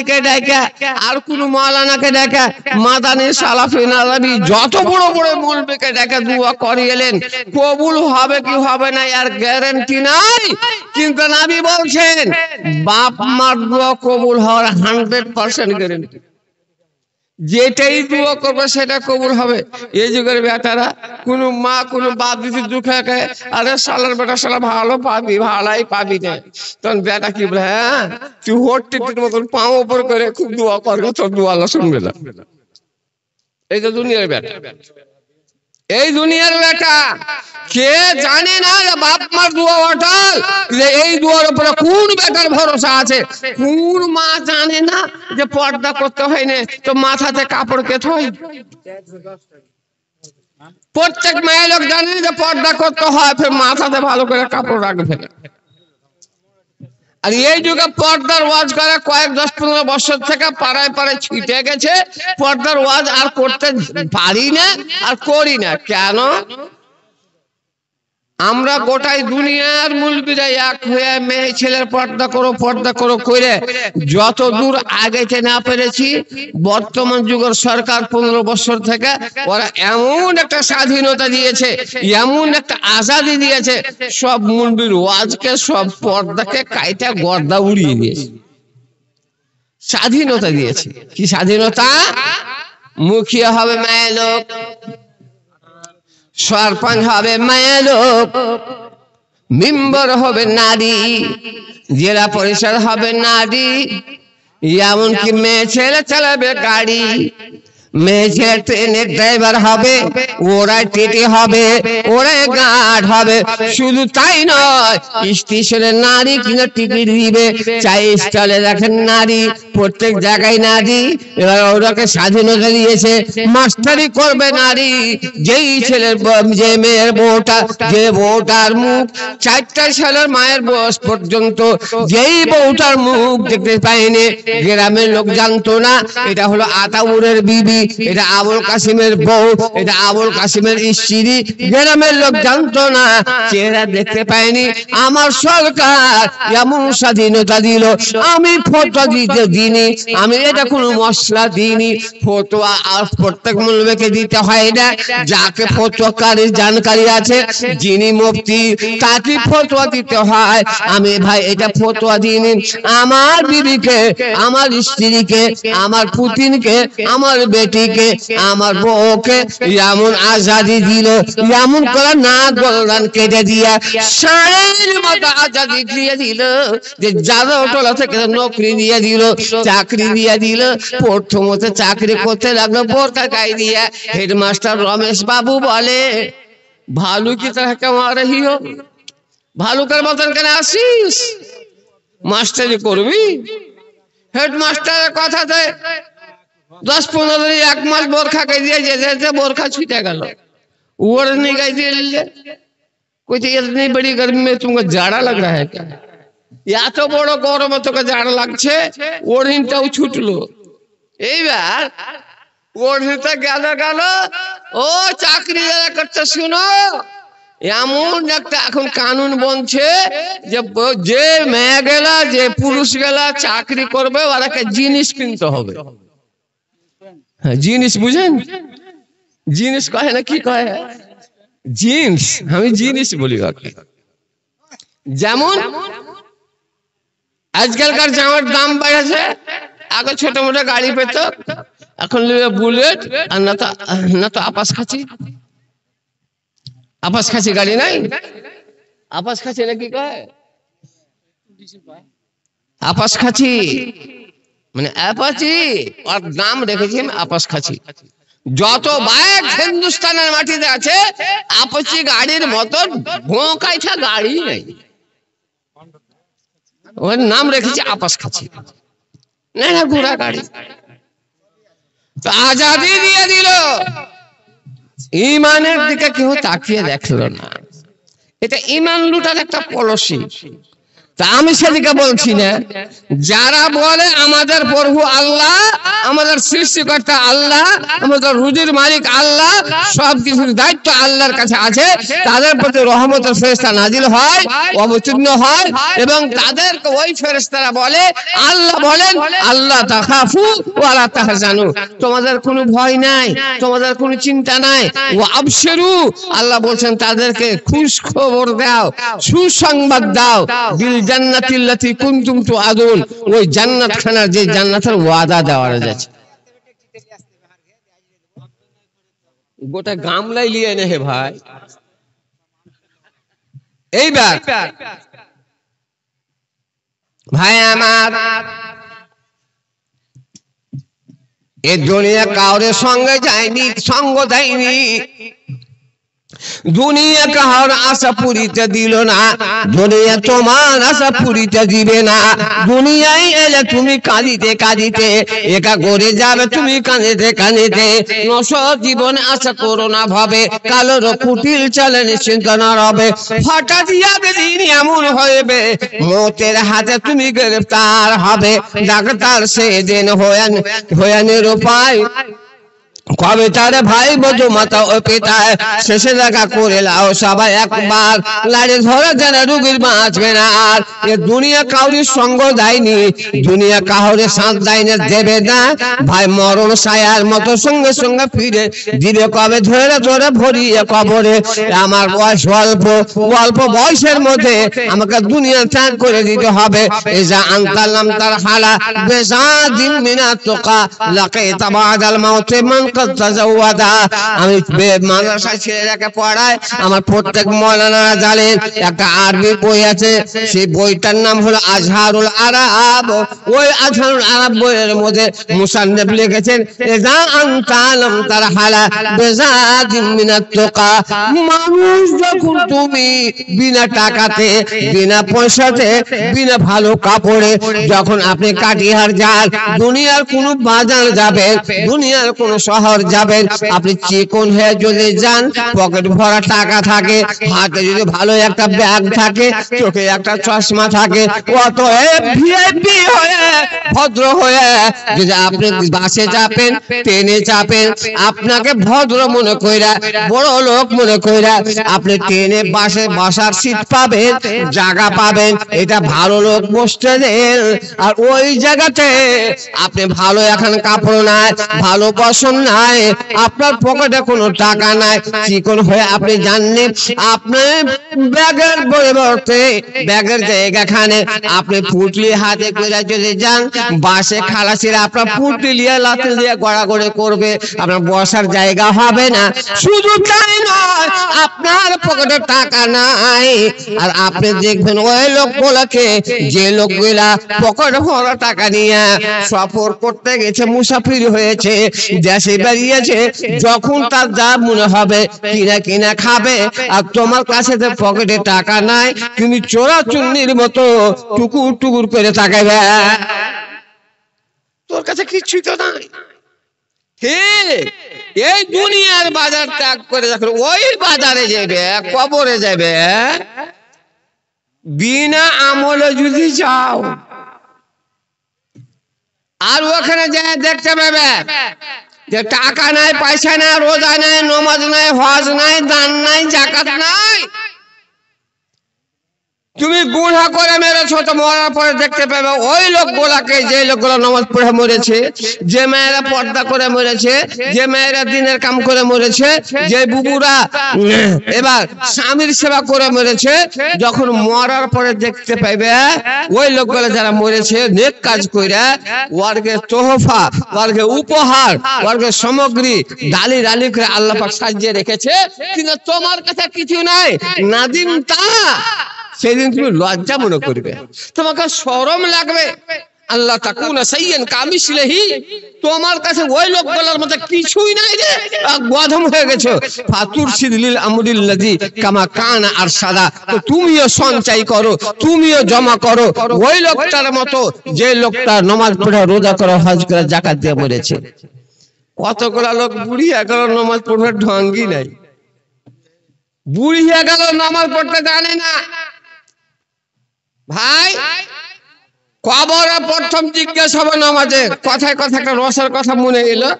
মালিকে ডেকে আর কোন মাওলানাকে ডেকে মাদানী সালাফি নাজাবি যত বড় বড় মৌলবীকে ডেকে দোয়া করিয়েলেন, কবুল হবে কি হবে না আর গ্যারান্টি নাই। কিন্তু নবী বলছেন বাপ মার দোয়া কবুল হওয়ার 100% গ্যারান্টি। যেটাই দোয়া করবে সেটা কবুল হবে। এই যুগের বেটারা কোন মা কোন বাপ দিদি দুঃখে আরে শালার বেটা শালা ভালো পাবি, ভালাই পাবি না, তখন বেটা কি বলে হ্যাঁ তুই হোটের মতন পাও উপর করে খুব দোয়া করবে, তোর দোয়া আল্লাহ শুনবে না। এই তো দুনিয়ার বেটা, এই দুনিয়ার বেটা। কে জানে না যে বাপ মার দোয়া অটল, যে এই দোয়ার উপরে কোন বেটার ভরসা আছে। কোন মা জানে না যে পর্দা করতে হয় না তো মাথাতে কাপড় পেতে হয়। প্রত্যেক মেয়ে লোক জানে যে পর্দা করতে হয়, ফের মাথাতে ভালো করে কাপড় রাখবে। আর এই যুগে পর্দার ওয়াজ করে কয়েক 10-15 বছর থেকে পাড়ায় পাড়ায় ছুটে গেছে। পর্দার ওয়াজ আর করতে পারি না আর করি না। কেন? আমরা গোটাই দুনিয়ার মুলবিরা এক হয়ে মেয়ে ছেলের পর্দা করো করে যত দূর আগাইতে না পেরেছি, বর্তমান যুগের সরকার 15 বছর থেকে ওরা এমন একটা স্বাধীনতা দিয়েছে, এমন একটা আজাদি দিয়েছে, সব মুলবির ওয়াজকে সব পর্দাকে কাইটা গর্দা উড়িয়ে দিয়েছে। স্বাধীনতা দিয়েছে। কি স্বাধীনতা? মুখিয়া হবে মেয়ে লোক, সরপঞ্চ হবে মেয়ে লোক, মেম্বার হবে নারী, জেলা পরিষদ হবে নারী, এমনকি মেয়ে ছেলে চালাবে গাড়ি, মেয়ে ছেলে ট্রেনের ড্রাইভার হবে, ওরাই টিটি হবে, ওরাই গার্ড হবে। শুধু তাই নয়, স্টেশনে নারী কিনা টিকিট দিবে, চাই স্টলে রাখেন নারী, প্রত্যেক জায়গায় নারী। এবার ওরাকে স্বাধীনতা দিয়েছে, মাস্টারি করবে নারী। যেই ছেলের যে মেয়ের বউটা, যে বউটার মুখ 4টা ছেলের মায়ের বয়স পর্যন্ত যেই বউটার মুখ দেখতে পায়নি, গ্রামের লোক জানতো না এটা হলো আতাউরের বিবি, এটা আবুল কাসিমের বউ, এটা আবুল কাসিমের স্ত্রী। গ্রামের লোক জানতো না, চেহারা দেখতে পায়নি। আমার সরকার এমন স্বাধীনতা দিল, আমি ফতোয়া দিতে দিইনি, আমি এটা কোনো মশলা দিইনি। ফতোয়া আর প্রত্যেক মুলবিকে দিতে হয় না, যাকে ফতোয়াকারীর জানকারি আছে, যিনি মুফতি, তাকে ফতোয়া দিতে হয়। আমি ভাই এটা ফতোয়া দিইনি, আমার বিবিকে, আমার স্ত্রীকে, আমার পুতিনকে, আমার বেটিকে, আমার বউকে এমন আজাদি দিল, এমন করে না গলদান কেটে দিয়া সারের মতো আজাদি দিয়ে দিল, যে যারা ওটলা থেকে নকরি দিয়ে দিল, চাকরি দিয়ে দিল। প্রথমত চাকরি করতে লাগলো বোরকা গায়ে দিয়া। হেডমাস্টার রমেশ বাবু বলে ভালু কি तरह कमा रही हो, ভালুকের মতন কেন আসিস, মাস্টারি করবি? হেডমাস্টারের কথাতে 10-15 दिन 1 मास बोरखा कह दिया, जैसे बोरखा छूटा गल ओढ़ नहीं गई दिए। कुछ इतनी बड़ी गर्मी में तुमको जाड़ा लग रहा है क्या? या तो बड़ो गरम तो जाड़ा लगছে, ওড়িনটাও ছুটলো। এইবার ওড়িনটা গেল ও চাকরি যারা করতে শুনো, এমন একটা এখন কানুন বনছে যে মেয়ে গেলা, যে পুরুষ গেলা চাকরি করবে, ওরাকে জিনিস কিনতে হবে। জিনিস বুঝেন? জিনিস কহে না, কি কহে? জিন্স। আমি জিনিস বলি। যেমন আজকালকার জামার দাম বেড়েছে। আগে ছোট মোটো গাড়ি পেত, এখন বুলেট, আর না তো আপাস খাচি গাড়ি নাই। আপাস খাচি না কি কয়? আপাস খাচি মানে অ্যাপাচি, আর নাম রেখেছি আপাস খাচি। যত বাইক হিন্দুস্তানের মাটিতে আছে, আপাচি গাড়ির মতন ভোঁকাইছা গাড়ি নেই, ওর নাম রেখেছি আপাস খাচি। না ঘোড়া গাড়ি। তো আজাদি দিয়ে দিল, ইমানের দিকে কেউ তাকিয়ে দেখলো না। এটা ইমান লুটার একটা পলিসি। তা আমি সেদিকে বলছি না। যারা বলে আমাদের প্রভু আল্লাহ, আমাদের সৃষ্টিকর্তা আল্লাহ, আমাদের রুজির মালিক আল্লাহ, সবকিছুর দায়িত্ব আল্লাহর কাছে আছে, তাদের প্রতি রহমতের ফেরেশতা নাজিল হয়, অবতীর্ণ হয়, এবং তাদেরকে ওই ফেরেশতারা বলে, আল্লাহ বলেন আল্লাহ তাখাফু ওয়ালা তাহজানু, তোমাদের কোনো ভয় নাই, তোমাদের কোনো চিন্তা নাই, ওয়া আবশিরু, আল্লাহ বলছেন তাদেরকে খুশ খবর দাও, সুসংবাদ দাও, বিল জান্নাতিল্লাতী কুনতুম তুআদুন, ওই জান্নাত খানার যে জান্নাতের ওয়াদা দেওয়া হয়েছে। গোটা গামলাই লিয়ে নে হে ভাই। এইবার ভাই আমার, এ দুনিয়া কাউরে সঙ্গে যায়নি, সঙ্গ দেয়নি, দুনিয়া কাহার আশা পুরিতে দিল না, দুনিয়া তোমার আশা পুরিতে দিবে না। দুনিয়ায় এলে তুমি কাঁদিতে কাঁদিতে, একা করে যাবে তুমি কাঁদিতে কাঁদিতে। নশ্বর জীবনে আশা করো না ভাবে, কালোর কুটিল চলে নিশ্চিন্ত না রবে। হঠাৎ একদিন এমন হইবে, মতের হাতে তুমি গ্রেফতার হবে। ডাক্তার সেদিন হয়ে নিরুপায়, কবে তারে ভাই বধু মাতা ও পিতায়, শেষে দেখা করে লাও সবাই একবার, লাড়ি ধরে যেন রুগীর বাঁচবে না আর। এ দুনিয়া কাউরির সঙ্গ দেয়নি, দুনিয়া কাউরে সাথ দেয়নি, দেবে না ভাই। মরণ ছায়ার মতো সঙ্গে সঙ্গে ফিরে দিবে কবে, ধরে ধরে ভরিয়ে কবরে। আমার বয়স অল্প, অল্প বয়সের মধ্যে আমাকে দুনিয়া ত্যাগ করে দিতে হবে। এই যা আনতালাম তার হালা বেজা দিন মিনা তোকা লাকে তাবাদাল মাউতে মান। আমি মাদ্রাসায় ছেলেটাকে পড়াই, আমার প্রত্যেক মৌলানারা জানেন একটা আরবি বই আছে, সেই বইটার নাম হলো আজহারুল আরাব। ওই আজহারুল আরাব বইয়ের মধ্যে মুসান্নিফ লিখেছেন, এজা আনতালাম তার হালা বেজাদিন মিনাত তোকা, মানুষ যখন তুমি বিনা টাকাতে, বিনা পয়সাতে, বিনা ভালো কাপড়ে যখন আপনি কাটিহার যান, দুনিয়ার কোনো বাজার যাবেন, দুনিয়ার কোনো শহর যাবেন, আপনি চিকন হয়ে যদি যান, পকেট ভরা টাকা থাকে, হাতে যদি ভালো একটা ব্যাগ থাকে, চোখে একটা চশমা থাকে, অতএব ভিআইপি হয়ে ভদ্র হয়ে যদি আপনি বাসে চাপেন, ট্রেনে চাপেন, আপনাকে ভদ্র মনে কইরা, বড় লোক মনে কইরা আপনি ট্রেনে বাসে বসার সিট পাবেন, জায়গা পাবেন, এটা ভালো লোক বসতে দেন। আর ওই জায়গাতে আপনি ভালো এখন কাপড় নাই, ভালো বসন নাই, আপনার পকেটে কোনো টাকা নাই, চিকন হয়ে আপনি জানেন, আপনার ব্যাগের পরিবর্তে ব্যাগের জায়গাখানে আপনি পুটলি হাতে করে যদি যান, বাসে খালাসিরা আপনার পুটলি নিয়ে লাথি দিয়ে গড়াগড়ি করবে, আপনার বসার জায়গা হবে না। শুধু তাই নয়, আপনার পকেটে টাকা নাই। আর আপনি দেখবেন ওই লোকগুলোকে, যে লোকগুলা পকেট ভরা টাকা নিয়ে সফর করতে গেছে, মুসাফির হয়েছে, দেশে বেরিয়েছে, যখন তার যা মনে হবে কিনা কিনা খাবে, আর তোমার কাছে তো পকেটে টাকা নাই, তুমি চোরা চুন্নির মতো টুকুর টুকুর করে তাকাবে, তোর কাছে কিছুই তো নাই। এই দুনিয়ার বাজার ত্যাগ করে যখন ওই বাজারে যাবে, কবরে যাবে, বিনা আমলে যদি যাও, আর ওখানে যায় দেখতে পাবে যে টাকা নাই, পয়সা নাই, রোজা নাই, নামাজ নাই, হজ নাই, দান নাই, যাকাত নাই, তুমি গুনাহ করে মেরেছো, তো মরার পরে দেখতে পাবে ওই লোকগুলাকে, যে লোকগুলো নামাজ পড়ে মরেছে, যে মেয়েরা পর্দা করে মরেছে, যে মেয়েরা দিনের কাম করে মরেছে, যে বুবুরা এবার স্বামীর সেবা করে মরেছে, যখন মরার পরে দেখতে পাইবে ওই লোকগুলো যারা মরেছে নেক কাজ কইরা, ওয়ার্গে তোহফা, ওয়ার্গে উপহার, ওয়ার্গে সামগ্রী ডালি ডালি করে আল্লাহ পাক সাজিয়ে রেখেছে, কিন্তু তোমার কাছে কিছু নাই। নাদিম তা, সেদিন তুমি লজ্জা মনে করবে, তোমাকে শরম লাগবে। আল্লাহ তাকুনা সাইয়্যান কামিসলিহি, তোমার কাছে ওই লোকগুলোর মধ্যে কিছুই নাই রে, গধম হয়ে গেছো। ফাতুরশিদ লিল আমরিল্লাযী কামা কানা আরশাদা, তো তুমিও সঞ্চয় করো, তুমিও জমা করো ওই লোকটার মতো, যে লোকটা নামাজ পড়ে, রোজা করে, হজ করে, যাকাত দিয়ে মরেছে। কতগুলা লোক বুড়ি গেল, নামাজ পড়বার ঢঙ্গই নাই, বুড়ি হয়ে গেল, নামাজ পড়তে জানে না। ভাই কবরে প্রথম জিজ্ঞেস হবে নামাজে। কথায় কথা একটা রসের কথা মনে এলো।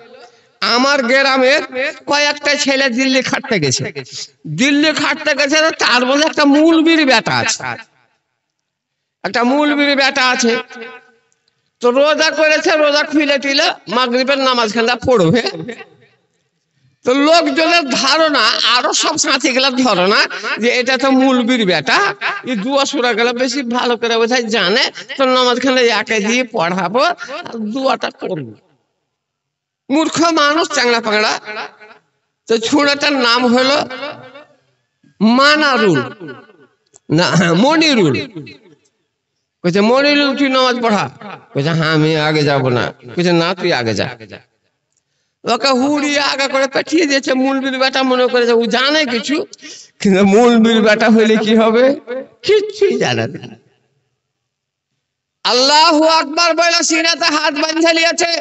আমার গ্রামের কয়েকটা ছেলে দিল্লি খাটতে গেছে। দিল্লি খাটতে গেছে, তার মধ্যে একটা মৌলবীর বেটা আছে। একটা মৌলবীর বেটা আছে, তো রোজা করেছে, রোজা খুলে দিলে মাগরিবের নামাজ খানা পড়বে। তো লোকজনের ধারণা, আরো সব সাথী গেলার ধারণা যে এটা তো মৌলবীর বেটা, এই দুয়া সুরা গেলে বেশি ভালো করে বোঝায় জানে, তো নামাজ খানা একে দিয়ে পড়াবো আর দুয়াটা করবো। মূর্খ মানুষ, চাংড়া পাংড়া। তো ছুড়াটার নাম হলো মানারুল, না মনিরুল। কইছে মনিরুল তুই নামাজ পড়া? কইছে হ্যাঁ আমি আগে যাব না। কইছে না তুই আগে যা। ওকে হুড়িয়ে আগে করে পাঠিয়ে দিয়েছে। মৌলবীর বেটা মনে করেছে ও জানে কিছু, কিন্তু মৌলবীর বেটা হইলে কি হবে কিচ্ছুই জানে না। আল্লাহু আকবার বলে সিনাতে হাত বাঁধে নিয়েছে।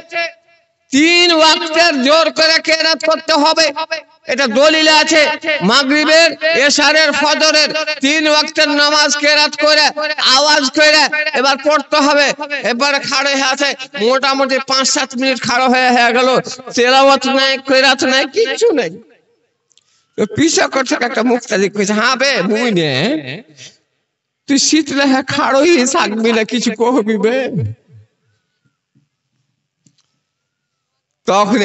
3 ওয়াক্তের জোর করে কেরাত করতে হবে, এটা দলিলে আছে। মাগরিবের, এশারের, ফজরের 3 ওয়াক্তের নামাজ কেরাত করে আওয়াজ করে এবার পড়তে হবে। এবারে খাড়ে হয়ে আছে, মোটামুটি 5-7 মিনিট খাড়ো হয়ে গেল, তেলাওয়াত নাই, কেরাত নাই, কিচ্ছু নাই। পিছা করছে একটা মুক্তাদি কইছে হ্যাঁ বে মুই নে তুই শীতলে হ্যাঁ খাড়োই থাকবি না, কিছু কহবি বে। তখন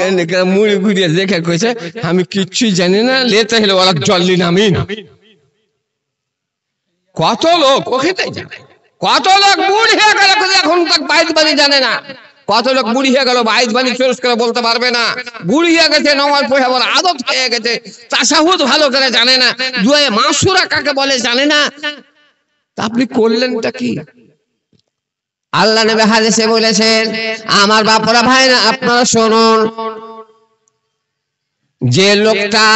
মুড়ি ঘুরিয়ে দেখে কইছে আমি কিচ্ছুই জানি না, লেতে হলে ওরা জল্লি নামি না। কত লোক ওখানে জানে, কত লোক বুড়ি হয়ে গেল এখন তাক বাইত বাণী জানে না। কত লোক বুড়ি হয়ে গেল বাইত বাণী চোরস করে বলতে পারবে না। বুড়ি হয়ে গেছে, নামাজ পড়া বলে আদত হয়ে গেছে, তাশাহুদ ভালো করে জানে না, দুয়ে মাসুরা কাকে বলে জানে না। তা আপনি করলেনটা কি? আল্লাহ নবী হাদিসে বলেছেন, আমার বাপরা ভাইরা আপনারা শুনুন, যে লোকটা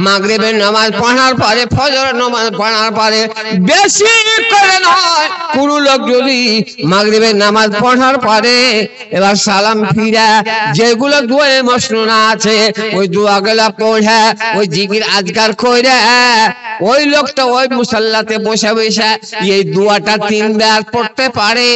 মাগরিবের নামাজ পড়ার পরে, ফজরের নামাজ পড়ার পরে বেশি করে নয়, কোন লোক যদি মাগরিবের নামাজ পড়ার পরে এবার সালাম ফিরা যেগুলো দোয়া মাসনুনা আছে ওই দোয়াগুলো পড়ে, ওই জিকির আজকার করে, ওই লোকটা ওই মুসাল্লাতে বসে বসে এই দোয়াটা 3 বার পড়তে পারে।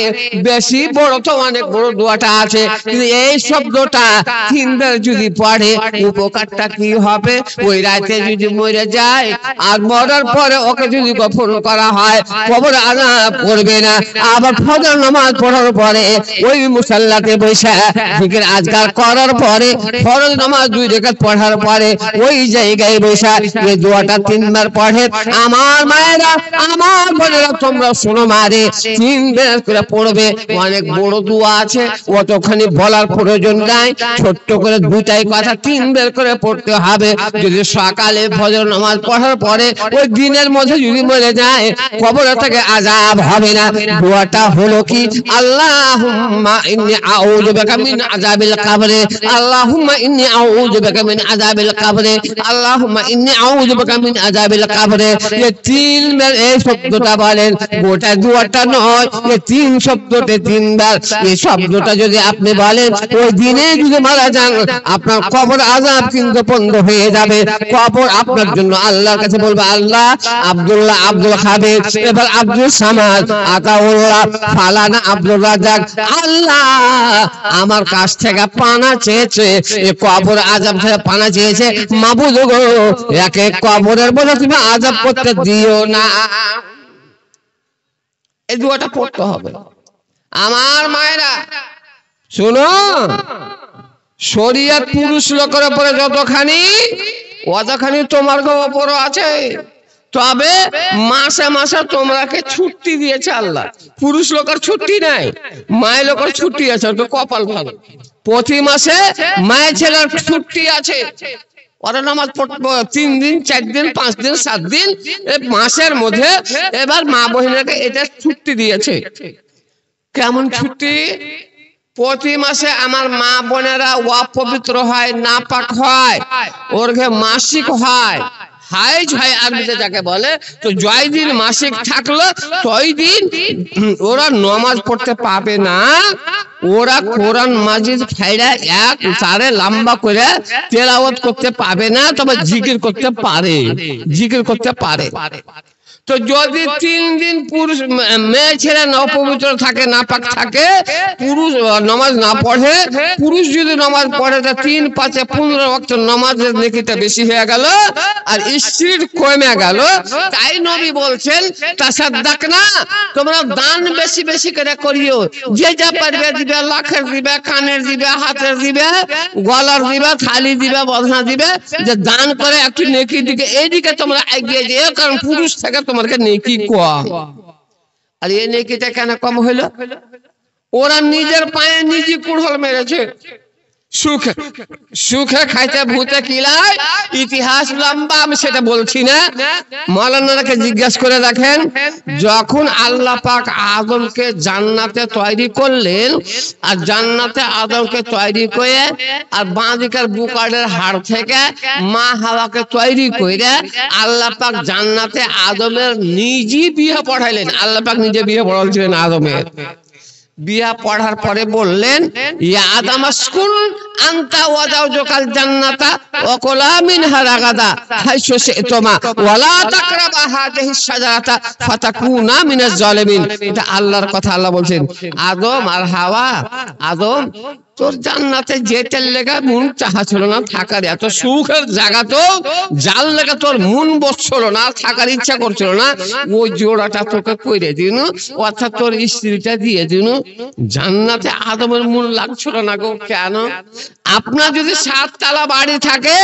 বেশি বড় তো অনেক বড় দোয়াটা আছে, কিন্তু এই শব্দটা 3 বার যদি পড়ে উপকার কি হবে? ওই রাতে যদি মরে যায় আর মরার পরে ওকে যদি গোপন করা হয় কবর আযাব করবে না। আবার ফজর নামাজ পড়ার পরে ওই মুসাল্লাতে বসে জিকির আজকার করার পরে, ফরজ নামাজ 2 রাকাত পড়ার পরে ওই জায়গায় বসে এই দোয়াটা 3 বার পড়ে। আমার মায়েরা, আমার বোনেরা, তোমরা শোনো মারে, 3 বার করে পড়বে। অনেক বড় দোয়া আছে, অতখানি বলার প্রয়োজন নাই, ছোট্ট করে 2টাই কথা 3 বার করে পড়তে হবে। যদি সকালে ফজর নামাজ পড়ার পরে ওই দিনের মধ্যে যদি মরে যায় কবর থেকে আযাব হবে না। দোয়াটা হলো কি? আল্লাহুম্মা ইন্নী আউযু বিকা মিন আযাবিল কবরে, আল্লাহুম্মা ইন্নী আউযু বিকা মিন আযাবিল কবরে, আল্লাহুম্মা ইন্নী আউযু বিকা মিন আযাবিল কবরে। এই 3 বার এই শব্দটা বলেন, গোটা দোয়াটা নয়, এই 3 শব্দতে 3 বার। এই শব্দটা যদি আপনি বলেন ওই দিনে যদি মারা যান আপনার কবর আযাব কিন্তু বন্ধ হয়ে যাবে। কবর আপনার জন্য আল্লাহর কাছে বলবে আল্লাহ আব্দুল্লাহ, আব্দুল হাবিব, এবার আব্দুল সামাদ, আতাউল্লাহ, ফালানা আব্দুল রাজ্জাক, আল্লাহ আমার কাছ থেকে পানা চেয়েছে, এই কবর আযাব থেকে পানা চেয়েছে, মাবুদ গো একে কবরের বলে তুমি আযাব করতে দিও না। এই দোয়াটা পড়তে হবে। আমার মায়েরা শোনো, শরীয়ত পুরুষ লোকের উপরে যতখানি অতখানি তোমার উপরও আছে। তবে মাসে মাসে তোমরাকে ছুটি দিয়েছে আল্লাহ। পুরুষ লোকের ছুটি নাই, মায়ের লোকের ছুটি আছে, কপাল ভালো। প্রতি মাসে মায়ের ছেলের ছুটি আছে, ওরা নামাজ পড়বো 3 দিন, 4 দিন, 5 দিন, 7 দিন মাসের মধ্যে। এবার মা বহিনীকে এটা ছুটি দিয়েছে। কেমন ছুটি? প্রতি মাসে আমার মা বোনেরা অপবিত্র হয়, নাপাক হয়, ওর মাসিক হয়, হাইজ হয় আরবিতে যাকে বলে। তো জয় দিন মাসিক থাকলো তই দিন ওরা নামাজ পড়তে পাবে না। ওরা কোরআন মাজিদ ফাইড়া এক সারে লম্বা করে তেলাওয়াত করতে পাবে না, তবে জিকির করতে পারে, জিকির করতে পারে। তো যদি 3 দিন পুরুষ মেয়ে ছেলে অপবিত্র থাকে, নাপাক থাকে, পুরুষ নামাজ না পড়ে, পুরুষ যদি নামাজ পড়ে তা 3, 5, 15 ওয়াক্ত নামাজের নেকিটা বেশি হয়ে গেল আর স্ত্রীর কমে গেল। তাই নবী বলছেন তাসাদ্দাক না, তোমরা দান বেশি বেশি করে করিও, যে যা পারবে দিবে, লাখের দিবে, কানের দিবে, হাতের দিবে, গলার দিবে, থালি দিবে, বধনা দিবে, যে দান করে একটু নেকির দিকে এইদিকে তোমরা এগিয়ে যেও, কারণ পুরুষ থেকে তোমাকে নেকি কম। আর এই নেকিটা কেন কম হইলো? ওরা নিজের পায়ে নিজে কুড়হল মেরেছে। সুখে সুখে খাইতে ভূতে কিলায়, ইতিহাস লম্বা, আমি সেটা বলছি না। মৌলানাকে জিজ্ঞাসা করে দেখেন, যখন আল্লাহ পাক আদমকে জান্নাতে তৈরি করলেন, আর জান্নাতে আদমকে তৈরি করে আর বাঁদিকের বুকারের হাড় থেকে মা হাওয়াকে তৈরি করে আল্লাহ পাক জান্নাতে আদমের নিজে বিয়ে পড়াইলেন। আল্লাহ পাক নিজে বিয়ে পড়াচ্ছিলেন আদমের। বিয়া পড়ার পরে বললেন, ইয়া আদম আসকুন আনতা ওয়া যাওজুকাল জান্নাতা ওয়া কুলা মিনহা রাগাদা হাইসু শি'তুমা ওয়া লা তাকরাবা হাযিহি শাজারাতা ফাতাকুনা মিনাজ জালিমিন। এটা আল্লাহর কথা। আল্লাহ বলছেন, আদম আর হাওয়া, আদম তোর জান্নাতে যেতে লেগে মন চাহাছিল না থাকার, এত সুখের জায়গা তো জাল লেগে তোর মন বসছিল না, থাকার ইচ্ছা করছিল না, ওই জোড়াটা তোকে কইরে দিনু, অর্থাৎ তোর স্ত্রীটা দিয়ে দিনু। জান্নাতে আদমের মন লাগছিল না গো। কেন? আপনার যদি 7 তলা বাড়ি থাকে,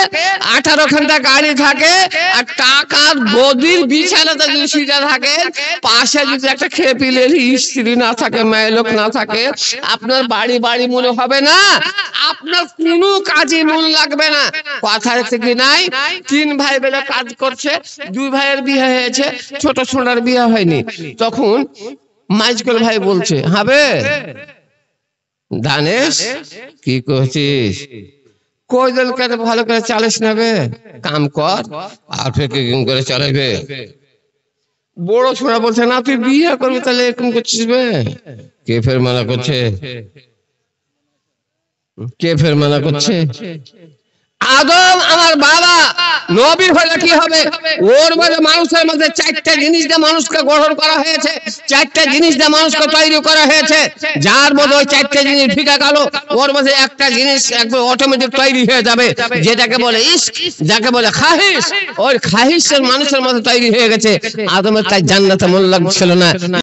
18 ঘন্টা গাড়ি থাকে, আর টাকার গদির বিছানাতে যদি শুয়ে থাকে, পাশে যদি একটা খেপিলের স্ত্রী না থাকে, মেয়ে লোক না থাকে, আপনার বাড়ি বাড়ি মনে হবে না, আপনার কোনো কাজে মন লাগবে না। কথা হচ্ছে কি নাই, 3 ভাই বেলা কাজ করছে, 2 ভাইয়ের বিয়ে হয়েছে, ছোট ছোটার বিয়ে হয়নি। তখন মাইজকল ভাই বলছে, হবে দানেশ কি করছিস, কয়জন করে ভালো করে চালিস নেবে, কাম কর আর ফের করে চালাবে। বড় ছোড়া বলছে, না তুই বিয়ে করবি তাহলে এরকম করছিস বে। কে ফের মানা করছে? কে ফের মানা করছে? আদম আমার বাবা নবী হলে কি হবে? ওর মধ্যে মানুষের মধ্যে 4টা জিনিস দিয়ে মানুষকে গঠন করা হয়েছে, 4টা জিনিস দিয়ে মানুষকে তৈরি করা হয়েছে। যার মধ্যে ওই 4টা জিনিস ফিকা গেল, ওর মধ্যে একটা জিনিস একবার অটোমেটিক তৈরি হয়ে যাবে, যেটাকে বলে ইশক, যাকে বলে খাহিস। ওই খাহিসের মানুষের মধ্যে তৈরি হয়ে গেছে। আদমের তাই জান্নাতে মন লাগছিল না।